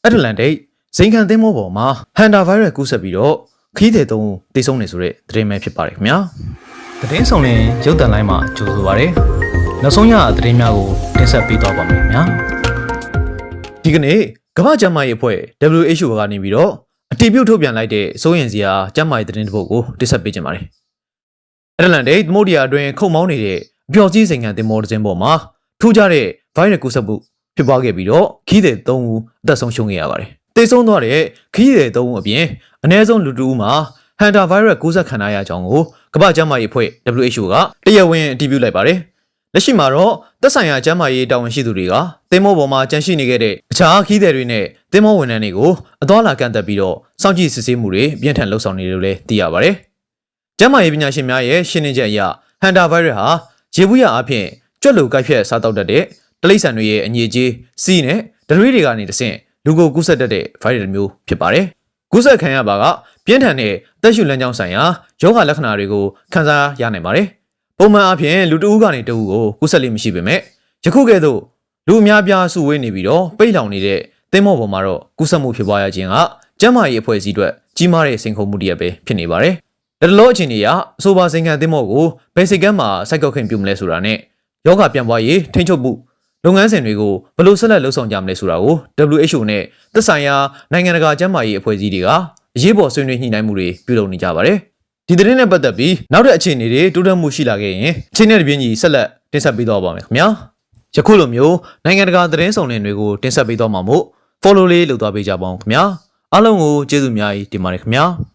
အတ္တလန်တိတ်ဇိမ်ခံသင်းမောပေါ်မှာဟန်တာဗိုင်းရပ်ကူးစက်ပြီးတော့ခီးတဲ့သုံးတိတ်ဆုံးနေဆိုတဲ့သတင်းပဲဖြစ်ပါတယ်ခင်ဗျာသတင်းဆောင်ရင်ရုပ်တံလိုင်းမှာကြိုဆိုပါရစေနောက်ဆုံးရသတင်းများကိုတင်ဆက်ပေးသွားပါမယ်ခင်ဗျာဒီကနေ့ကမ္ဘာ့ကျန်းမာရေးအဖွဲ့ WHO ကနေပြီးတော့အတည်ပြုထုတ်ပြန်လိုက်တဲ့စိုးရိမ်စရာကျန်းမာရေးသတင်းတစ်ပုဒ်ကိုတင်ဆက်ပေးကြပါတယ်အတ္တလန်တိတ်သမုဒ္ဒရာအတွင်းခုတ်မောင်းနေတဲ့အပျော်စီးဇိမ်ခံသင်းမောတစ်စင်းပေါ်မှာထူးခြားတဲ့ဗိုင်းရပ်ကူးစက်မှုဖြစ်ပွားခဲ့ပြီးတော့ခီးတဲ့သုံးဦးအသက်ဆုံးရှုံးခဲ့ရပါတယ်သေဆုံးသွားတဲ့ခီးတဲ့သုံးဦးအပြင်အနည်းဆုံးလူတဦးမှာဟန်တာဗိုင်းရပ်ကူးစက်ခံရကြောင်းကိုကမ္ဘာ့ကျန်းမာရေးအဖွဲ့ WHO ကတရားဝင်အတည်ပြုလိုက်ပါတယ်လက်ရှိမှာတော့သက်ဆိုင်ရာကျန်းမာရေးတာဝန်ရှိသူတွေကသင်းမောပေါ်မှာကြန့်ရှိနေခဲ့တဲ့အခြားခီးတဲ့တွေနဲ့သင်းမောဝန်ထမ်းတွေကိုအသွားလာကန့်သက်ပြီးတော့စောင့်ကြည့်စစ်ဆေးမှုတွေပြင်းထန်လှုပ်ဆောင်နေတယ်လို့လည်းသိရပါတယ်ကျန်းမာရေးပညာရှင်များရဲ့ရှင်းလင်းချက်အရဟန်တာဗိုင်းရပ်ဟာရေဘူးရအဖြစ်ကြွက်လိုကိုက်ဖြတ်စားတောက်တတ်တဲ့တိရစ္ဆာန်တွေရဲ့အညစ်အကြေးစီးနဲ့ဒရွေးတွေကနေတဆင့်လူကိုကူးစက်တတ်တဲ့ဗိုင်းရပ်မျိုးဖြစ်ပါတယ်။ကူးစက်ခံရပါကပြင်းထန်တဲ့တက်ရှူလမ်းကြောင်းဆိုင်ရာယောဂလက္ခဏာတွေကိုခံစားရနိုင်ပါတယ်။ပုံမှန်အားဖြင့်လူတဦးကနေတဦးကိုကူးစက်လိမ့်မရှိပေမဲ့ယခုကဲ့သို့လူအများပြားစုဝေးနေပြီးတော့ပိတ်လောင်နေတဲ့သင်းမောပေါ်မှာတော့ကူးစက်မှုဖြစ်ပွားရခြင်းကကျန်းမာရေးအဖွဲ့အစည်းအတွက်ကြီးမားတဲ့စိန်ခေါ်မှုတစ်ရပ်ပဲဖြစ်နေပါတယ်။လက်တလောအခြေအနေအရအဆိုပါစိန်ခံသင်းမောကိုဘယ်စိတ်ကမ်းမှာစိုက်ကောက်ခင်ပြုမလဲဆိုတာနဲ့ယောဂပြန်ပွားရေးထိန်းချုပ်မှုလုပ်ငန်းစဉ်တွေကိုဘယ်လိုဆက်လက်လှုပ်ဆောင်ကြမလဲဆိုတာကို WHO နဲ့သက်ဆိုင်ရာနိုင်ငံတကာကျန်းမာရေးအဖွဲ့အစည်းတွေကအရေးပေါ်ဆွေးနွေးညှိနှိုင်းမှုတွေပြုလုပ်နေကြပါတယ်။ဒီသတင်းနဲ့ပတ်သက်ပြီးနောက်တဲ့အခြေအနေတွေတိုးတက်မှုရှိလာခဲ့ရင်အချိန်နဲ့တပြေးညီဆက်လက်တင်ဆက်ပေးသွားပါမယ်ခင်ဗျာ။ယခုလိုမျိုးနိုင်ငံတကာသတင်းဆောင်တွေကိုတင်ဆက်ပေးသွားမှာမို့ follow လေးလုပ်သွားပေးကြပါဦးခင်ဗျာ။အားလုံးကိုကျေးဇူးအများကြီးတင်ပါတယ်ခင်ဗျာ။